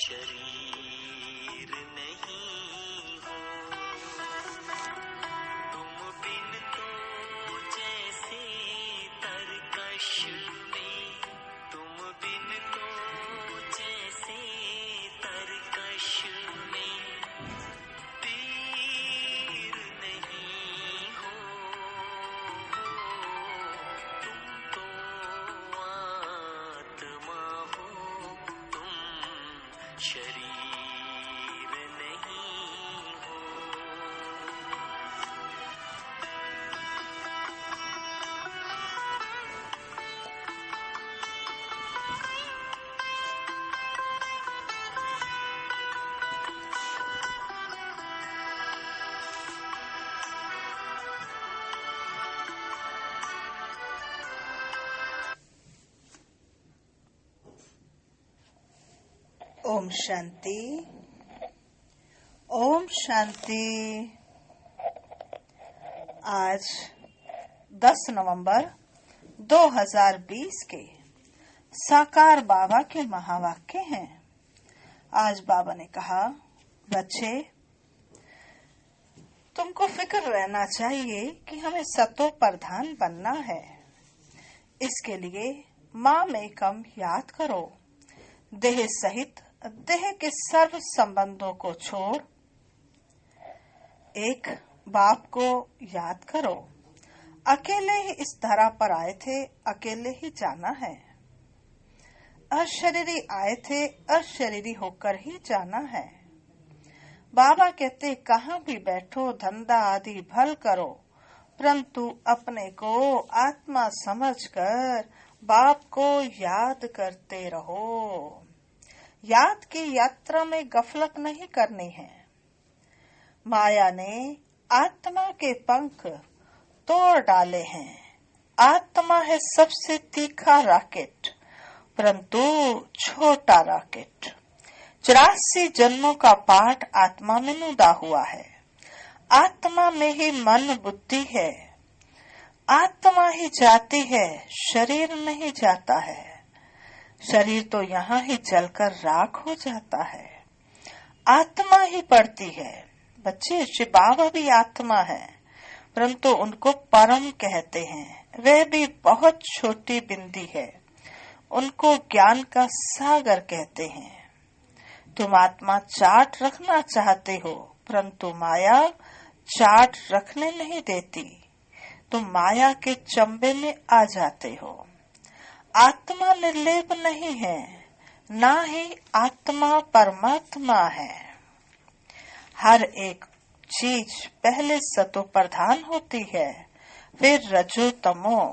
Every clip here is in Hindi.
शरीर नहीं हो तुम बिन तो जैसे तरकश में, तुम बिन तो जैसे तरकश में तीर नहीं हो तुम तो आत्मा हो, तुम शरीर नहीं हो। ओम शांति। ओम शांति। आज 10 नवंबर 2020 के साकार बाबा के महावाक्य हैं। आज बाबा ने कहा, बच्चे तुमको फिक्र रहना चाहिए कि हमें सतो प्रधान बनना है। इसके लिए माम एकम याद करो। देह सहित देह के सर्व संबंधों को छोड़ एक बाप को याद करो। अकेले ही इस धरा पर आए थे, अकेले ही जाना है। अशरीरी आए थे, अशरीरी होकर ही जाना है। बाबा कहते, कहाँ भी बैठो धंधा आदि भल करो, परंतु अपने को आत्मा समझकर बाप को याद करते रहो। याद की यात्रा में गफलत नहीं करनी है। माया ने आत्मा के पंख तोड़ डाले हैं। आत्मा है सबसे तीखा रॉकेट, परंतु छोटा रॉकेट। 84 जन्मों का पाठ आत्मा में नुदा हुआ है। आत्मा में ही मन बुद्धि है। आत्मा ही जाती है, शरीर नहीं जाता है। शरीर तो यहाँ ही जलकर राख हो जाता है। आत्मा ही पड़ती है। बच्चे, शिव बाबा भी आत्मा है, परंतु उनको परम कहते हैं। वह भी बहुत छोटी बिंदी है। उनको ज्ञान का सागर कहते हैं। तुम आत्मा चाट रखना चाहते हो, परंतु माया चाट रखने नहीं देती। तुम माया के चंबे में आ जाते हो। आत्मा निर्लेप नहीं है, ना ही आत्मा परमात्मा है। हर एक चीज पहले सतो प्रधान होती है, फिर रजो तमो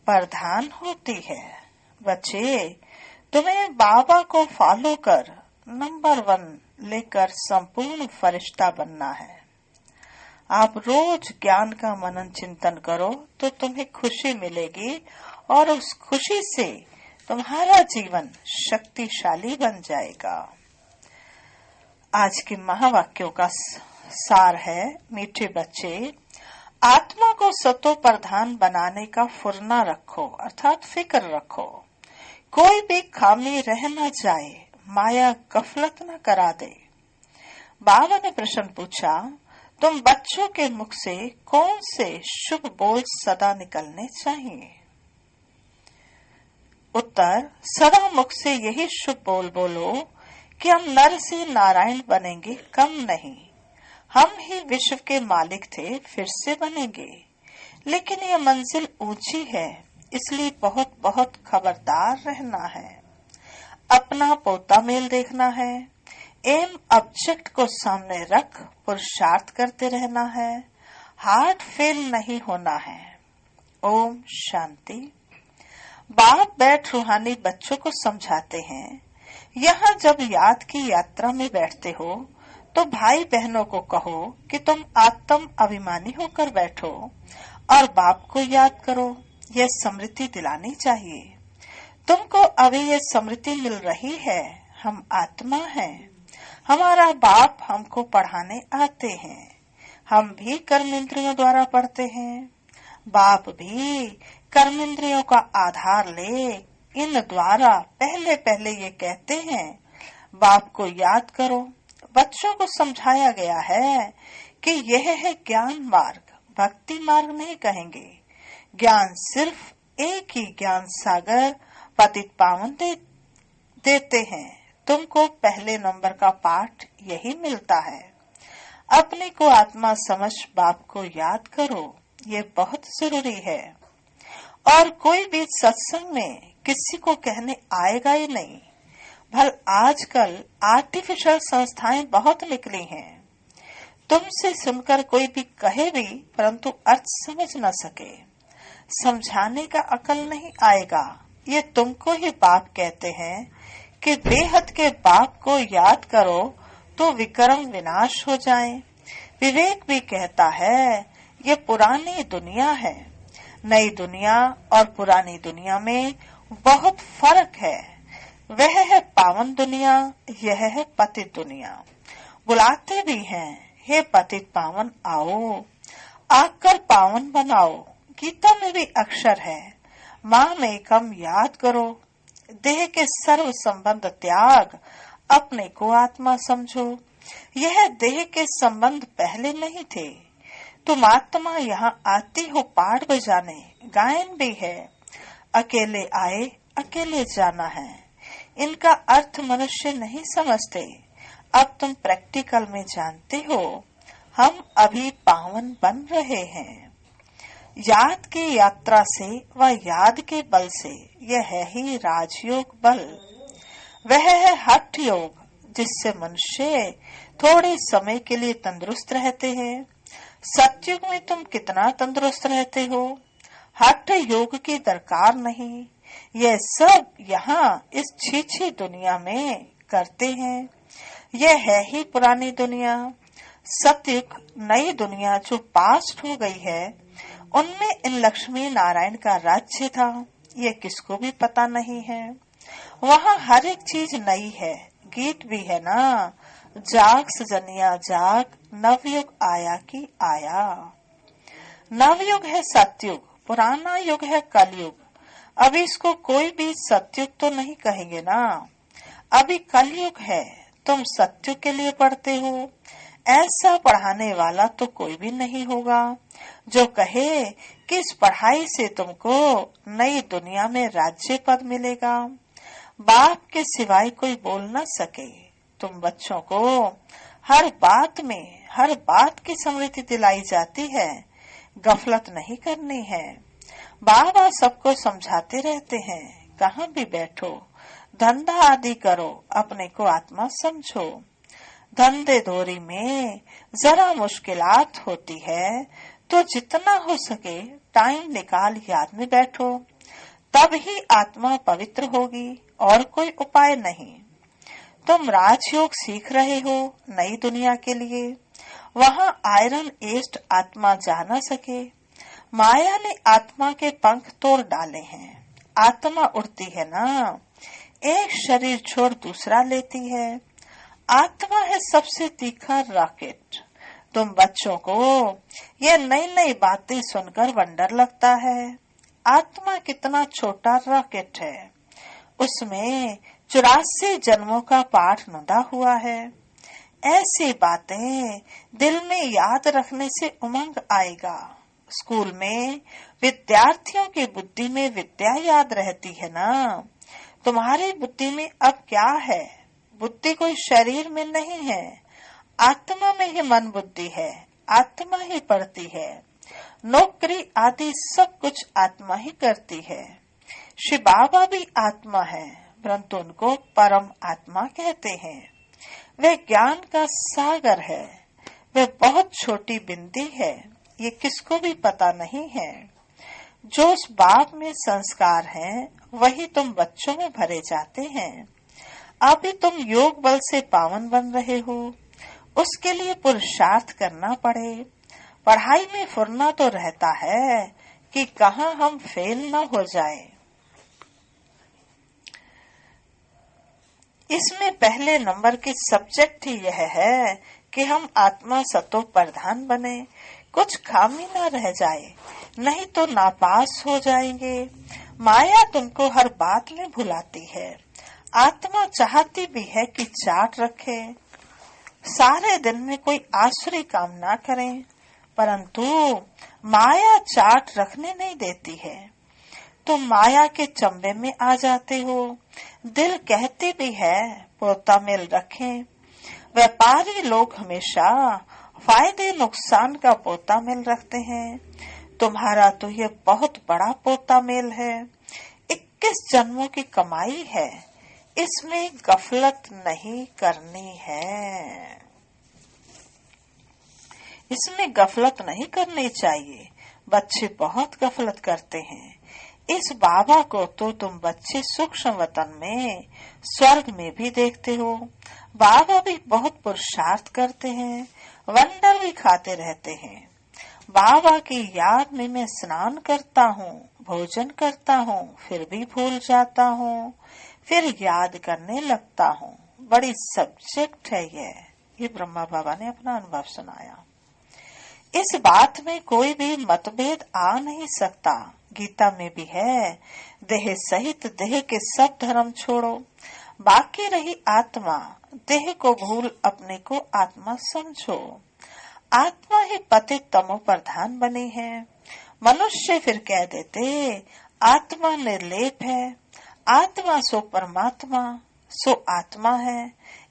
प्रधान होती है। बच्चे, तुम्हें बाबा को फॉलो कर नंबर 1 लेकर संपूर्ण फरिश्ता बनना है। आप रोज ज्ञान का मनन चिंतन करो तो तुम्हें खुशी मिलेगी और उस खुशी से तुम्हारा जीवन शक्तिशाली बन जाएगा। आज के महावाक्यों का सार है, मीठे बच्चे, आत्मा को सतो प्रधान बनाने का फुरना रखो, अर्थात फिक्र रखो। कोई भी खामी रह न जाए, माया गफलत न करा दे। बाबा ने प्रश्न पूछा, तुम बच्चों के मुख से कौन से शुभ बोल सदा निकलने चाहिए? उत्तर, सदा मुख से यही शुभ बोल बोलो कि हम नर से नारायण बनेंगे, कम नहीं। हम ही विश्व के मालिक थे, फिर से बनेंगे। लेकिन यह मंजिल ऊंची है, इसलिए बहुत बहुत खबरदार रहना है। अपना पोता मेल देखना है। एम ऑब्जेक्ट को सामने रख पुरुषार्थ करते रहना है। हार्ट फेल नहीं होना है। ओम शांति। बाप बैठ रूहानी बच्चों को समझाते हैं, यहाँ जब याद की यात्रा में बैठते हो तो भाई बहनों को कहो कि तुम आत्म अभिमानी होकर बैठो और बाप को याद करो। यह स्मृति दिलानी चाहिए। तुमको अभी यह स्मृति मिल रही है, हम आत्मा हैं। हमारा बाप हमको पढ़ाने आते हैं। हम भी कर्मेंद्रियों द्वारा पढ़ते हैं। बाप भी कर्मेंद्रियों का आधार ले इन द्वारा पहले पहले ये कहते हैं, बाप को याद करो। बच्चों को समझाया गया है कि यह है ज्ञान मार्ग, भक्ति मार्ग नहीं कहेंगे। ज्ञान सिर्फ एक ही ज्ञान सागर पतित पावन देते हैं। तुमको पहले नंबर का पाठ यही मिलता है। अपने को आत्मा समझ बाप को याद करो, ये बहुत जरूरी है। और कोई भी सत्संग में किसी को कहने आएगा ही नहीं। भल आजकल आर्टिफिशियल संस्थाएं बहुत निकली हैं। तुमसे सुनकर कोई भी कहे भी परंतु अर्थ समझ न सके, समझाने का अकल नहीं आएगा। ये तुमको ही बाप कहते हैं कि बेहद के बाप को याद करो तो विक्रम विनाश हो जाए। विवेक भी कहता है ये पुरानी दुनिया है। नई दुनिया और पुरानी दुनिया में बहुत फर्क है। वह है पावन दुनिया, यह है पतित दुनिया। बुलाते भी हैं, हे पतित पावन आओ, आकर पावन बनाओ। गीता में भी अक्षर है, माँ में कम याद करो। देह के सर्व संबंध त्याग, अपने को आत्मा समझो। यह देह के संबंध पहले नहीं थे। तुम आत्मा यहाँ आती हो पाठ बजाने, गायन भी है। अकेले आए अकेले जाना है, इनका अर्थ मनुष्य नहीं समझते। अब तुम प्रैक्टिकल में जानते हो। हम अभी पावन बन रहे हैं। याद की यात्रा से व याद के बल से, यह है ही राजयोग बल। वह है हठ योग, जिससे मनुष्य थोड़े समय के लिए तंदुरुस्त रहते हैं। सतयुग में तुम कितना तंदुरुस्त रहते हो। हठ योग की दरकार नहीं। यह सब यहाँ इस छीछी दुनिया में करते हैं। यह है ही पुरानी दुनिया। सतयुग नई दुनिया जो पास्ट हो गई है, उनमें इन लक्ष्मी नारायण का राज्य था। ये किसको भी पता नहीं है। वहाँ हर एक चीज नई है। गीत भी है ना, जाग सजनिया जाग, नवयुग आया की आया। नवयुग है सतयुग, पुराना युग है कलयुग। अभी इसको कोई भी सतयुग तो नहीं कहेंगे ना, अभी कलयुग है। तुम सतयुग के लिए पढ़ते हो। ऐसा पढ़ाने वाला तो कोई भी नहीं होगा जो कहे कि इस पढ़ाई से तुमको नई दुनिया में राज्य पद मिलेगा। बाप के सिवाय कोई बोल न सके। तुम बच्चों को हर बात की स्मृति दिलाई जाती है। गफलत नहीं करनी है। बाबा सबको समझाते रहते हैं, कहाँ भी बैठो, धंधा आदि करो, अपने को आत्मा समझो। धंधे धोरी में जरा मुश्किलात होती है तो जितना हो सके टाइम निकाल याद में बैठो, तब ही आत्मा पवित्र होगी, और कोई उपाय नहीं। तुम राजयोग सीख रहे हो नई दुनिया के लिए। वहाँ आयरन एस्ट आत्मा जा न सके। माया ने आत्मा के पंख तोड़ डाले हैं। आत्मा उड़ती है ना, एक शरीर छोड़ दूसरा लेती है। आत्मा है सबसे तीखा रॉकेट। तुम बच्चों को ये नई नई बातें सुनकर वंडर लगता है। आत्मा कितना छोटा रॉकेट है, उसमें 84 जन्मों का पाठ नदा हुआ है। ऐसी बातें दिल में याद रखने से उमंग आएगा। स्कूल में विद्यार्थियों की बुद्धि में विद्या याद रहती है ना। तुम्हारी बुद्धि में अब क्या है? बुद्धि कोई शरीर में नहीं है, आत्मा में ही मन बुद्धि है। आत्मा ही पढ़ती है। नौकरी आदि सब कुछ आत्मा ही करती है। श्री बाबा भी आत्मा है, परंतु उनको परम आत्मा कहते हैं। वह ज्ञान का सागर है। वह बहुत छोटी बिंदी है, ये किसको भी पता नहीं है। जो उस बाप में संस्कार हैं, वही तुम बच्चों में भरे जाते हैं। अभी तुम योग बल से पावन बन रहे हो, उसके लिए पुरुषार्थ करना पड़े। पढ़ाई में फुरना तो रहता है कि कहाँ हम फेल न हो जाए। इसमें पहले नंबर की सब्जेक्ट ही यह है कि हम आत्मा सतो प्रधान बने, कुछ खामी न रह जाए, नहीं तो नापास हो जाएंगे। माया तुमको हर बात में भुलाती है। आत्मा चाहती भी है कि चाट रखे, सारे दिन में कोई आसुरी काम ना करें, परंतु माया चाट रखने नहीं देती है। तो माया के चंबे में आ जाते हो। दिल कहती भी है पोता मेल रखें। व्यापारी लोग हमेशा फायदे नुकसान का पोता मेल रखते हैं। तुम्हारा तो ये बहुत बड़ा पोता मेल है, 21 जन्मों की कमाई है, इसमें गफलत नहीं करनी है। इसमें गफलत नहीं करनी चाहिए। बच्चे बहुत गफलत करते हैं। इस बाबा को तो तुम बच्चे सूक्ष्म वतन में, स्वर्ग में भी देखते हो। बाबा भी बहुत पुरुषार्थ करते हैं, वंडर भी खाते रहते हैं। बाबा की याद में मैं स्नान करता हूँ, भोजन करता हूँ, फिर भी भूल जाता हूँ, फिर याद करने लगता हूँ। बड़ी सब्जेक्ट है ये ब्रह्मा बाबा ने अपना अनुभव सुनाया। इस बात में कोई भी मतभेद आ नहीं सकता। गीता में भी है, देह सहित देह के सब धर्म छोड़ो, बाकी रही आत्मा, देह को भूल अपने को आत्मा समझो। आत्मा ही पतित तमो प्रधान बनी है। मनुष्य फिर कह देते आत्मा निर्लेप है, आत्मा सो परमात्मा, सो आत्मा है।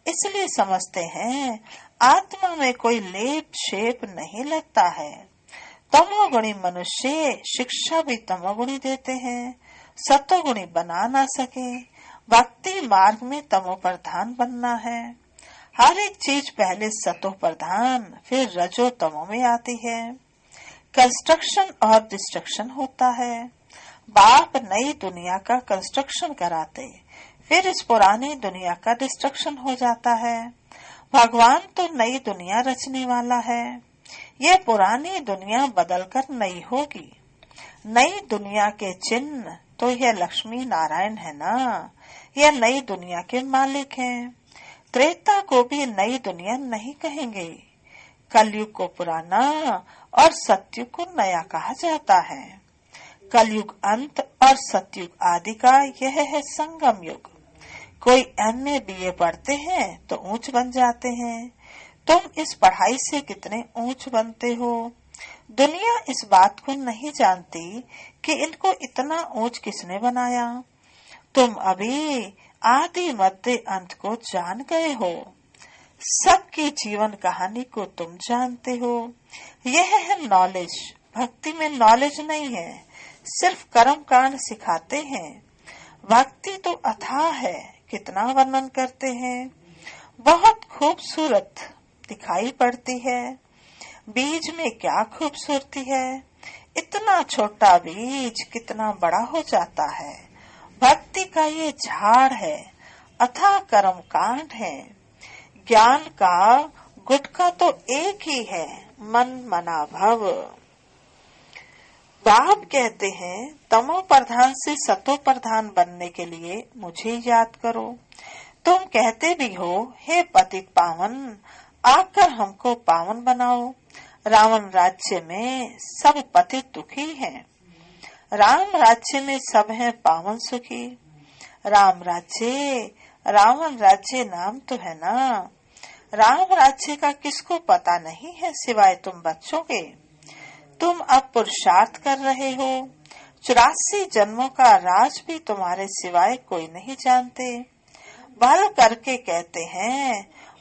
इसलिए समझते हैं आत्मा में कोई लेप शेप नहीं लगता है। तमोगुणी मनुष्य शिक्षा भी तमोगुणी देते हैं, सतोगुणी बना ना सके। भक्ति मार्ग में तमो प्रधान बनना है। हर एक चीज पहले सतो प्रधान फिर रजो तमो में आती है। कंस्ट्रक्शन और डिस्ट्रक्शन होता है। बाप नई दुनिया का कंस्ट्रक्शन कराते, फिर इस पुरानी दुनिया का डिस्ट्रक्शन हो जाता है। भगवान तो नई दुनिया रचने वाला है। ये पुरानी दुनिया बदलकर नई होगी। नई दुनिया के चिन्ह तो यह लक्ष्मी नारायण है ना, यह नई दुनिया के मालिक हैं। त्रेता को भी नई दुनिया नहीं कहेंगे। कलयुग को पुराना और सतयुग को नया कहा जाता है। कलयुग अंत और सतयुग आदि का यह है संगम युग। कोई एमए बीए पढ़ते हैं तो ऊंच बन जाते हैं। तुम इस पढ़ाई से कितने ऊंच बनते हो। दुनिया इस बात को नहीं जानती कि इनको इतना ऊंच किसने बनाया। तुम अभी आदि मध्य अंत को जान गए हो। सबकी जीवन कहानी को तुम जानते हो। यह है नॉलेज। भक्ति में नॉलेज नहीं है, सिर्फ कर्म कांड सिखाते हैं। भक्ति तो अथाह है, कितना वर्णन करते हैं। बहुत खूबसूरत दिखाई पड़ती है। बीज में क्या खूबसूरती है। इतना छोटा बीज कितना बड़ा हो जाता है। भक्ति का ये झाड़ है, अथाह कर्म कांड है। ज्ञान का गुटका तो एक ही है, मन मना भव। बाप कहते हैं तमो प्रधान से सतो प्रधान बनने के लिए मुझे याद करो। तुम कहते भी हो हे पतित पावन, आकर हमको पावन बनाओ। रावण राज्य में सब पतित दुखी हैं, राम राज्य में सब हैं पावन सुखी। राम राज्य रावण राज्य नाम तो है ना। राम राज्य का किसको पता नहीं है सिवाय तुम बच्चों के। तुम अब पुरुषार्थ कर रहे हो। 84 जन्मों का राज भी तुम्हारे सिवाय कोई नहीं जानते। बल करके कहते हैं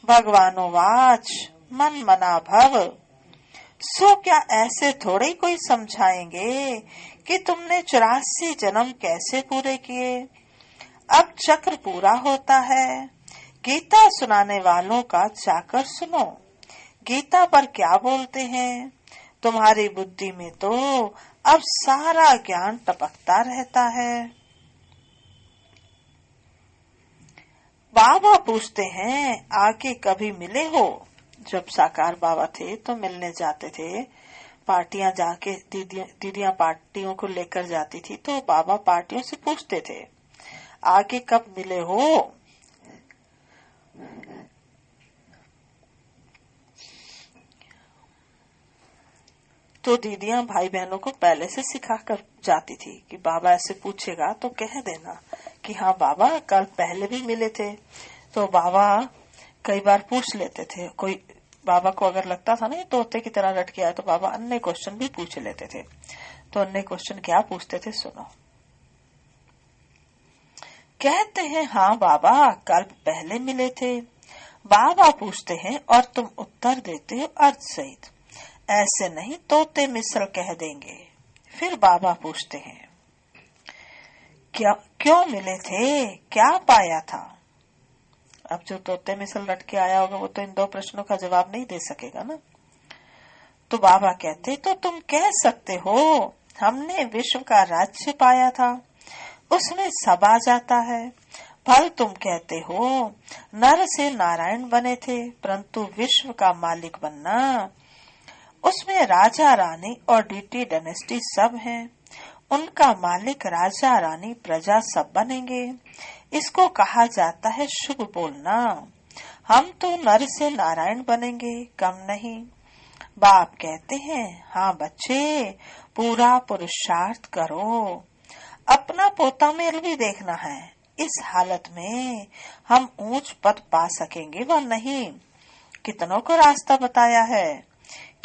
भगवानो वाच मन मना भव। सो क्या ऐसे थोड़े ही कोई समझाएंगे कि तुमने 84 जन्म कैसे पूरे किए। अब चक्र पूरा होता है। गीता सुनाने वालों का जाकर सुनो। गीता पर क्या बोलते हैं। तुम्हारी बुद्धि में तो अब सारा ज्ञान टपकता रहता है। बाबा पूछते हैं आगे कभी मिले हो। जब साकार बाबा थे तो मिलने जाते थे। पार्टियां जाके दीदियां पार्टियों को लेकर जाती थी तो बाबा पार्टियों से पूछते थे आगे कब मिले हो। तो दीदियां भाई बहनों को पहले से सिखा कर जाती थी कि बाबा ऐसे पूछेगा तो कह देना कि हाँ बाबा कल पहले भी मिले थे। तो बाबा कई बार पूछ लेते थे, कोई बाबा को अगर लगता था ना ये तोते की तरह रट के आया, तो बाबा अन्य क्वेश्चन भी पूछ लेते थे। तो अन्य क्वेश्चन क्या पूछते थे सुनो। कहते हैं हाँ बाबा कल पहले मिले थे। बाबा पूछते हैं और तुम उत्तर देते हो अर्थ सहित, ऐसे नहीं तोते मिसल कह देंगे। फिर बाबा पूछते हैं क्यों मिले थे, क्या पाया था। अब जो तोते मिसल रट के आया होगा वो तो इन दो प्रश्नों का जवाब नहीं दे सकेगा ना। तो बाबा कहते तो तुम कह सकते हो हमने विश्व का राज्य पाया था, उसमें सब आ जाता है। फल तुम कहते हो नर से नारायण बने थे, परंतु विश्व का मालिक बनना, उसमें राजा रानी और डीटी डायनेस्टी सब हैं, उनका मालिक राजा रानी प्रजा सब बनेंगे। इसको कहा जाता है शुभ बोलना। हम तो नर से नारायण बनेंगे, कम नहीं। बाप कहते हैं हाँ बच्चे पूरा पुरुषार्थ करो, अपना पोता मेल भी देखना है। इस हालत में हम ऊंच पद पा सकेंगे व नहीं। कितनों को रास्ता बताया है,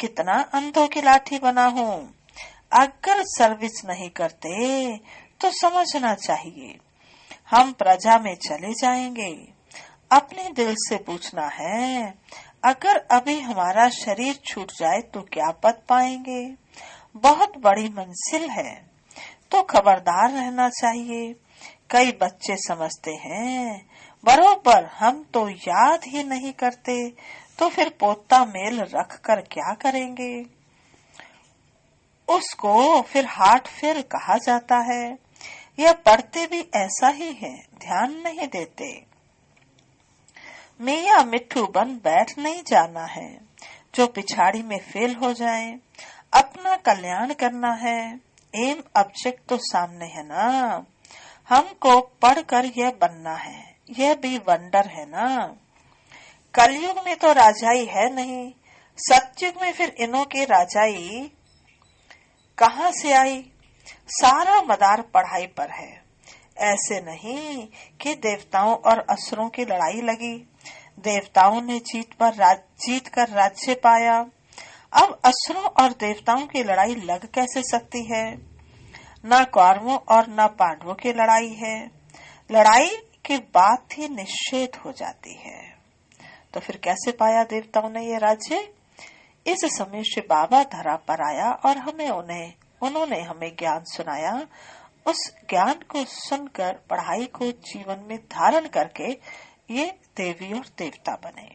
कितना अंधों की लाठी बना हूँ। अगर सर्विस नहीं करते तो समझना चाहिए हम प्रजा में चले जाएंगे। अपने दिल से पूछना है, अगर अभी हमारा शरीर छूट जाए तो क्या पद पाएंगे। बहुत बड़ी मंजिल है तो खबरदार रहना चाहिए। कई बच्चे समझते हैं बरोबर, हम तो याद ही नहीं करते, तो फिर पोता मेल रख कर क्या करेंगे। उसको फिर हार्ट फेल कहा जाता है। यह पढ़ते भी ऐसा ही है, ध्यान नहीं देते। मियाँ मिट्ठू बन बैठ नहीं जाना है, जो पिछाड़ी में फेल हो जाए। अपना कल्याण करना है, एम ऑब्जेक्ट तो सामने है ना। हमको पढ़कर यह बनना है, यह भी वंडर है ना। कलयुग में तो राजाई है नहीं, सतयुग में फिर इनों की राजाई कहाँ से आई। सारा मदार पढ़ाई पर है। ऐसे नहीं कि देवताओं और असुरों की लड़ाई लगी, देवताओं ने जीत कर राज्य पाया। अब असुरों और देवताओं की लड़ाई लग कैसे सकती है। न कौरवों और न पांडवों की लड़ाई है। लड़ाई की बात ही निषेध हो जाती है। तो फिर कैसे पाया देवताओं ने ये राज्य। इस समय श्री बाबा धरा पर आया और उन्होंने हमें ज्ञान सुनाया। उस ज्ञान को सुनकर पढ़ाई को जीवन में धारण करके ये देवी और देवता बने।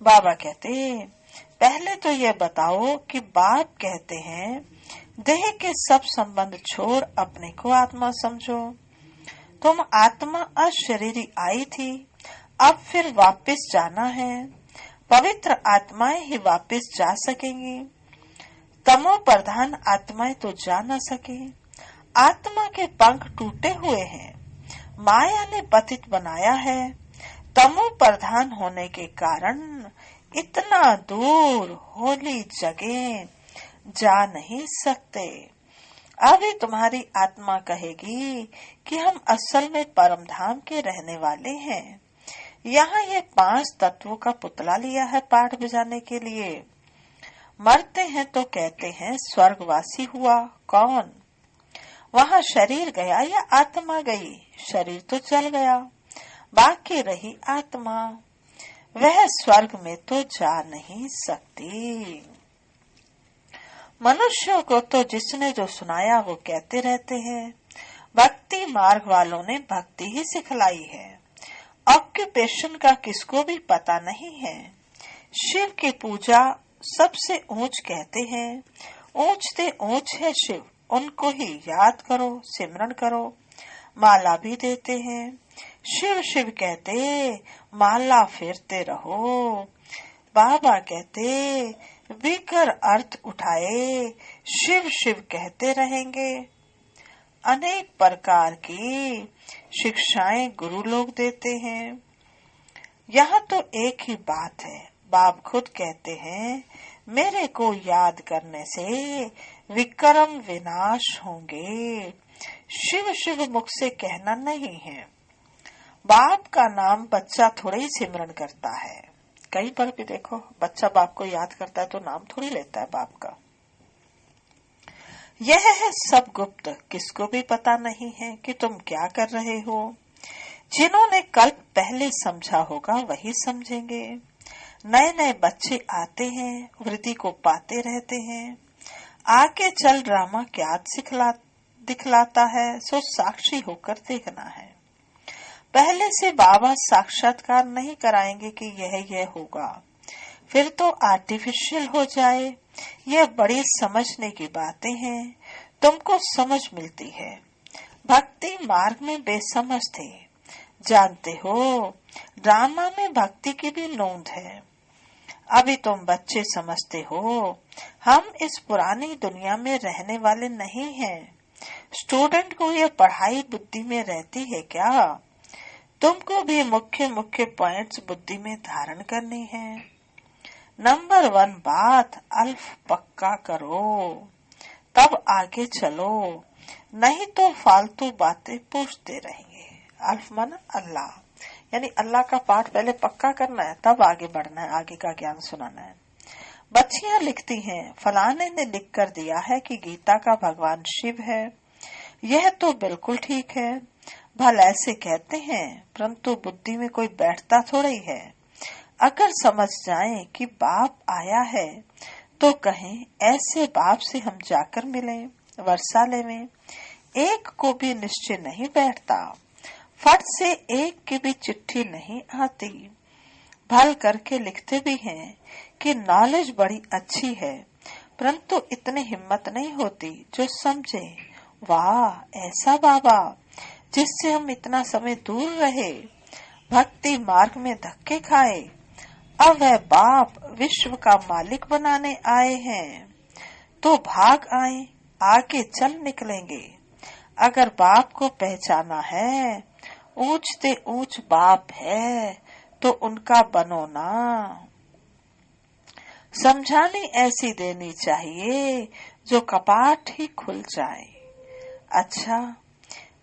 बाबा कहते पहले तो ये बताओ कि बाप कहते हैं देह के सब संबंध छोड़ अपने को आत्मा समझो। तुम आत्मा अशरीरी आई थी, अब फिर वापस जाना है। पवित्र आत्माएं ही वापस जा सकेंगी, तमो प्रधान आत्माएं तो जा न सके। आत्मा के पंख टूटे हुए हैं, माया ने पतित बनाया है। तमो प्रधान होने के कारण इतना दूर होली जगह जा नहीं सकते। अभी तुम्हारी आत्मा कहेगी कि हम असल में परम धाम के रहने वाले हैं। यहाँ ये 5 तत्वों का पुतला लिया है पाठ बजाने के लिए। मरते हैं तो कहते हैं स्वर्गवासी हुआ कौन। वहाँ शरीर गया या आत्मा गई। शरीर तो चल गया, बाकी रही आत्मा, वह स्वर्ग में तो जा नहीं सकती। मनुष्यों को तो जिसने जो सुनाया वो कहते रहते हैं। भक्ति मार्ग वालों ने भक्ति ही सिखलाई है। ऑक्यूपेशन का किसको भी पता नहीं है। शिव की पूजा सबसे ऊंच कहते हैं। ऊंचते ऊंच है शिव, उनको ही याद करो, सिमरन करो। माला भी देते हैं। शिव शिव कहते माला फेरते रहो। बाबा कहते विकर अर्थ उठाए शिव शिव कहते रहेंगे। अनेक प्रकार की शिक्षाएं गुरु लोग देते हैं। यहाँ तो एक ही बात है, बाप खुद कहते हैं मेरे को याद करने से विक्रम विनाश होंगे। शिव शिव मुख से कहना नहीं है। बाप का नाम बच्चा थोड़े ही सिमरन करता है। कई बार भी देखो बच्चा बाप को याद करता है तो नाम थोड़ी लेता है बाप का। यह है सब गुप्त, किसको भी पता नहीं है कि तुम क्या कर रहे हो। जिन्होंने कल्प पहले समझा होगा वही समझेंगे। नए नए बच्चे आते हैं, वृद्धि को पाते रहते हैं। आगे चल ड्रामा क्या दिखलाता है, सो साक्षी होकर देखना है। पहले से बाबा साक्षात्कार नहीं कराएंगे कि यह होगा, फिर तो आर्टिफिशियल हो जाए। यह बड़ी समझने की बातें हैं, तुमको समझ मिलती है। भक्ति मार्ग में बेसमझ थे, जानते हो ड्रामा में भक्ति की भी नोंद है। अभी तुम बच्चे समझते हो, हम इस पुरानी दुनिया में रहने वाले नहीं हैं। स्टूडेंट को यह पढ़ाई बुद्धि में रहती है क्या? तुमको भी मुख्य मुख्य पॉइंट्स बुद्धि में धारण करनी है। नंबर 1 बात अल्फ पक्का करो, तब आगे चलो, नहीं तो फालतू बातें पूछते रहेंगे। अल्फ माना अल्लाह, यानी अल्लाह का पाठ पहले पक्का करना है, तब आगे बढ़ना है, आगे का ज्ञान सुनाना है। बच्चियां लिखती हैं, फलाने ने लिख कर दिया है कि गीता का भगवान शिव है। यह तो बिल्कुल ठीक है, भल ऐसे कहते हैं, परंतु बुद्धि में कोई बैठता थोड़ा ही है। अगर समझ जाएं कि बाप आया है तो कहें ऐसे बाप से हम जाकर मिलें, वर्षा लेवें। एक को भी निश्चय नहीं बैठता, फट से एक की भी चिट्ठी नहीं आती। भल करके लिखते भी हैं कि नॉलेज बड़ी अच्छी है, परंतु इतनी हिम्मत नहीं होती जो समझे वाह ऐसा बाबा जिससे हम इतना समय दूर रहे, भक्ति मार्ग में धक्के खाए, अब वह बाप विश्व का मालिक बनाने आए हैं, तो भाग आए, आगे चल निकलेंगे। अगर बाप को पहचाना है, ऊंचते ऊंच बाप है, तो उनका बनो ना। समझानी ऐसी देनी चाहिए जो कपाट ही खुल जाए। अच्छा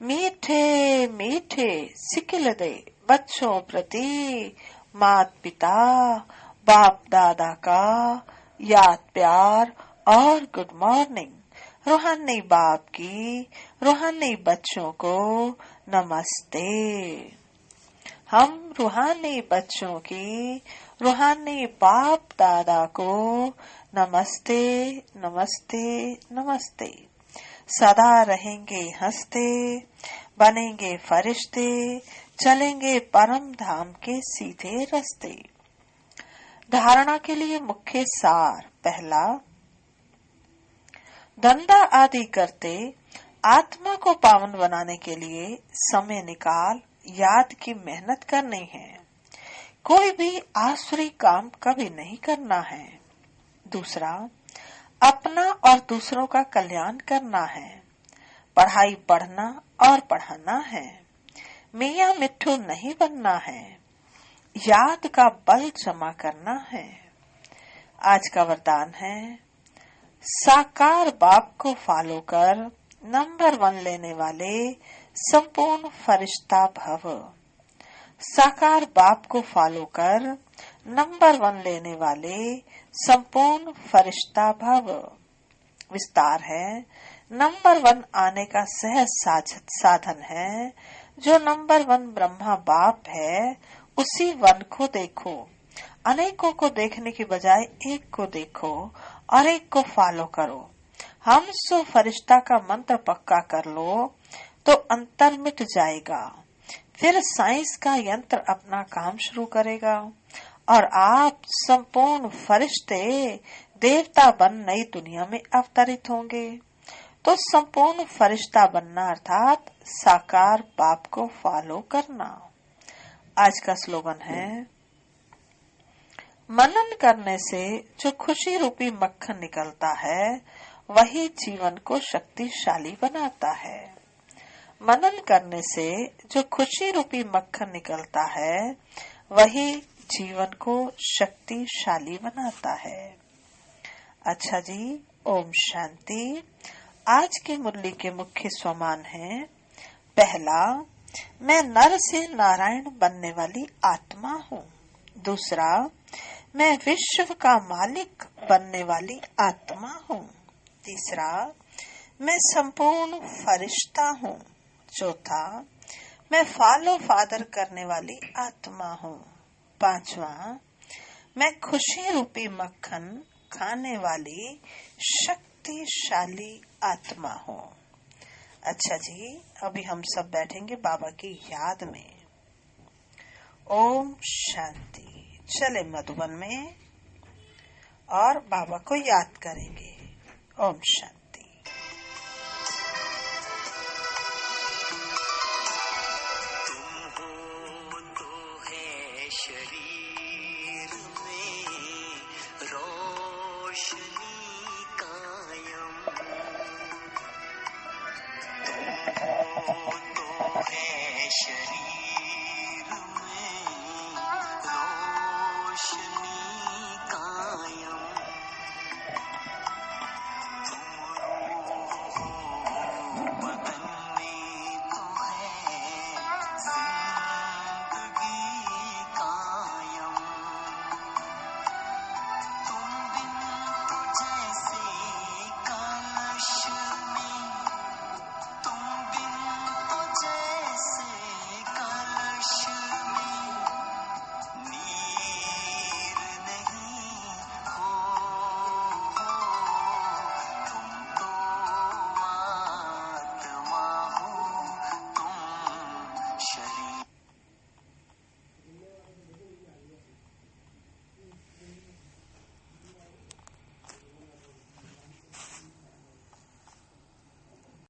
मीठे मीठे सिकिल दे बच्चों प्रति मात पिता बाप दादा का याद प्यार और गुड मॉर्निंग। रूहानी बाप की रूहानी बच्चों को नमस्ते। हम रूहानी बच्चों की रूहानी बाप दादा को नमस्ते नमस्ते नमस्ते। सदा रहेंगे हंसते, बनेंगे फरिश्ते, चलेंगे परम धाम के सीधे रास्ते। धारणा के लिए मुख्य सार। पहला, धंधा आदि करते आत्मा को पावन बनाने के लिए समय निकाल याद की मेहनत करनी है। कोई भी आसुरी काम कभी नहीं करना है। दूसरा, अपना और दूसरों का कल्याण करना है। पढ़ाई पढ़ना और पढ़ाना है। मियाँ मिट्ठू नहीं बनना है। याद का बल जमा करना है। आज का वरदान है, साकार बाप को फॉलो कर नंबर 1 लेने वाले संपूर्ण फरिश्ता भव। साकार बाप को फॉलो कर नंबर 1 लेने वाले संपूर्ण फरिश्ता भव। विस्तार है, नंबर 1 आने का सहज साधन है। जो नंबर 1 ब्रह्मा बाप है, उसी 1 को देखो। अनेकों को देखने की बजाय एक को देखो और एक को फॉलो करो। हम सो फरिश्ता का मंत्र पक्का कर लो तो अंतर मिट जाएगा। फिर साइंस का यंत्र अपना काम शुरू करेगा और आप संपूर्ण फरिश्ते देवता बन नई दुनिया में अवतरित होंगे। तो संपूर्ण फरिश्ता बनना अर्थात साकार बाप को फॉलो करना। आज का स्लोगन है, मनन करने से जो खुशी रूपी मक्खन निकलता है वही जीवन को शक्तिशाली बनाता है। मनन करने से जो खुशी रूपी मक्खन निकलता है वही जीवन को शक्तिशाली बनाता है। अच्छा जी, ओम शांति। आज की मुरली के मुख्य स्वमान हैं। पहला, मैं नर से नारायण बनने वाली आत्मा हूँ। दूसरा, मैं विश्व का मालिक बनने वाली आत्मा हूँ। तीसरा, मैं संपूर्ण फरिश्ता हूँ। चौथा, मैं फॉलो फादर करने वाली आत्मा हूँ। पांचवा, मैं खुशी रूपी मक्खन खाने वाली शक्तिशाली आत्मा हूँ। अच्छा जी, अभी हम सब बैठेंगे बाबा की याद में। ओम शांति। चले मधुबन में और बाबा को याद करेंगे। ओम शांति।